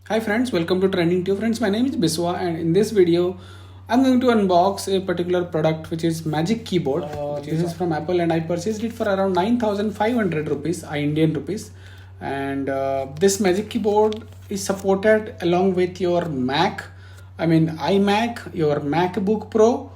Hi friends, welcome to Trending Tube. Friends, my name is Biswa and in this video, I'm going to unbox a particular product which is Magic Keyboard. This is from Apple and I purchased it for around 9,500 rupees, Indian rupees. And this Magic Keyboard is supported along with your Mac, iMac, your MacBook Pro,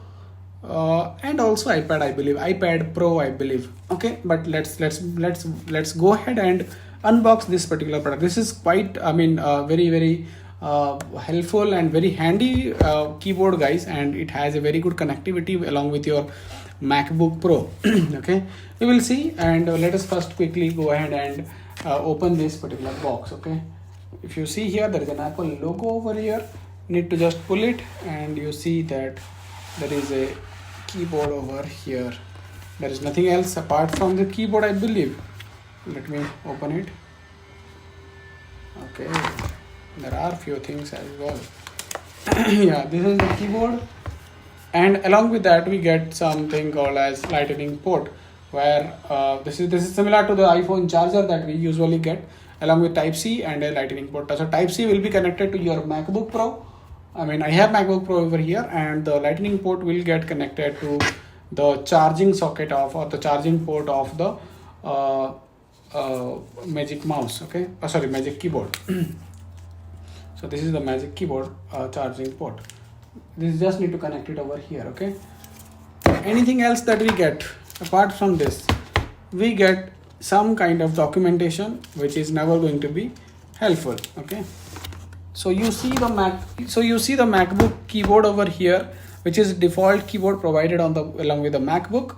and also ipad, I believe, ipad pro, I believe. Okay, but let's go ahead and unbox this particular product. This is quite very helpful and very handy keyboard, guys, and it has a very good connectivity along with your MacBook Pro. Okay, we will see, and let us first quickly go ahead and open this particular box. Okay, if you see here, there is an Apple logo over here. Need to just pull it and you see that there is a keyboard over here. There is nothing else apart from the keyboard, I believe. Let me open it. Okay, there are few things as well. Yeah, this is the keyboard, and along with that we get something called as lightning port, where this is similar to the iPhone charger that we usually get, along with type C and a lightning port. So type C will be connected to your MacBook Pro. I have MacBook Pro over here, and the lightning port will get connected to the charging socket of, or the charging port of the Magic mouse. Okay, sorry, Magic keyboard. So this is the Magic keyboard charging port. This just need to connect it over here. Okay, anything else that we get apart from this, we get some kind of documentation which is never going to be helpful. Okay, so you see the MacBook keyboard over here, which is default keyboard provided on the along with the MacBook,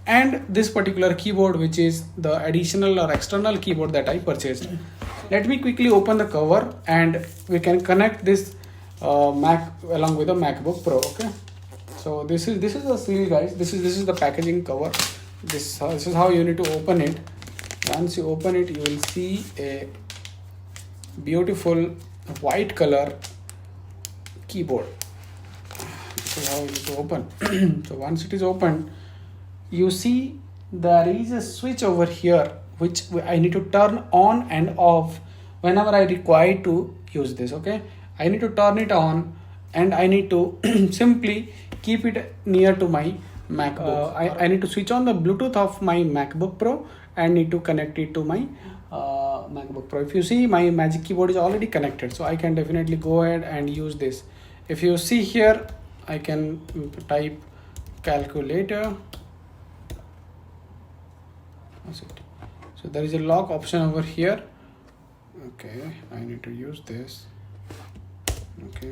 and this particular keyboard which is the additional or external keyboard that I purchased. Let me quickly open the cover and we can connect this Mac along with the MacBook Pro. Okay, so this is the seal, guys. This is the packaging cover. This is how you need to open it. Once you open it, you will see a beautiful white color keyboard. This is how it is open. So once it is open, you see there is a switch over here which I need to turn on and off whenever I require to use this. Okay, I need to turn it on and I need to simply keep it near to my MacBook. I need to switch on the Bluetooth of my MacBook Pro and need to connect it to my MacBook Pro. If you see, my Magic keyboard is already connected, so I can definitely go ahead and use this. If you see here, I can type calculator. So there is a lock option over here. Okay, I need to use this. Okay,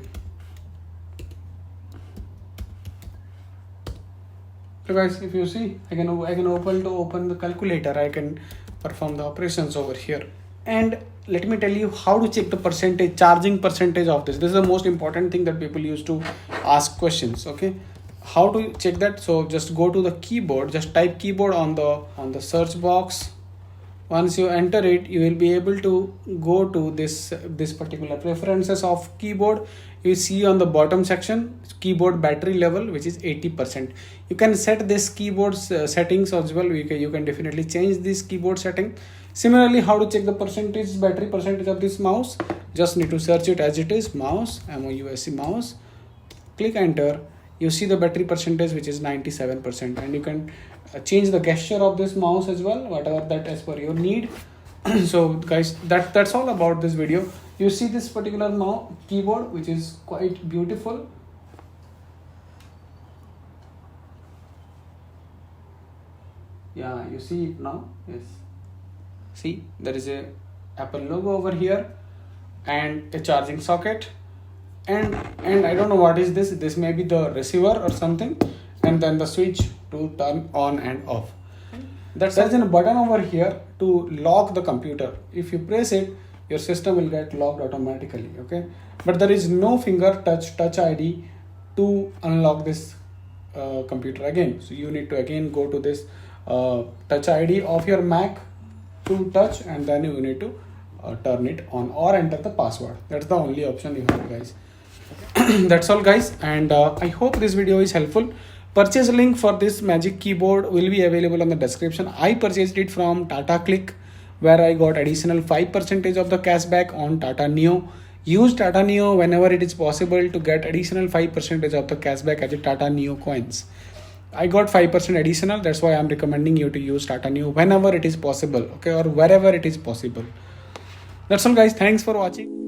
so guys, if you see, I can open the calculator. I can perform the operations over here. And let me tell you how to check the charging percentage of this. This is the most important thing that people used to ask questions. Okay, how to check that? So just go to the keyboard, just type keyboard on the search box. Once you enter it, you will be able to go to this particular preferences of keyboard. You see on the bottom section, keyboard battery level, which is 80%. You can set this keyboard settings as well. You can definitely change this keyboard setting. Similarly, how to check the battery percentage of this mouse? Just need to search it as it is, mouse, MOUSE mouse. Click enter. You see the battery percentage, which is 97%, and you can change the gesture of this mouse as well, whatever that as per your need. So guys, that's all about this video. You see this particular keyboard, which is quite beautiful. Yeah, you see it now. Yes, see, there is a Apple logo over here and a charging socket, and I don't know what is this. This may be the receiver or something, and then the switch to turn on and off. There's a button over here to lock the computer. If you press it, your system will get locked automatically. Okay, but there is no finger touch ID to unlock this computer again. So you need to again go to this touch ID of your Mac to touch, and then you need to turn it on or enter the password. That's the only option you have, guys. That's all, guys, and I hope this video is helpful. Purchase link for this Magic keyboard will be available on the description. I purchased it from Tata Click, where I got additional 5% of the cashback on Tata Neo. use Tata Neo whenever it is possible to get additional 5% of the cashback as a Tata Neo coins. I got 5% additional, that's why I'm recommending you to use Tata Neo whenever it is possible, okay, or wherever it is possible. That's all guys, thanks for watching.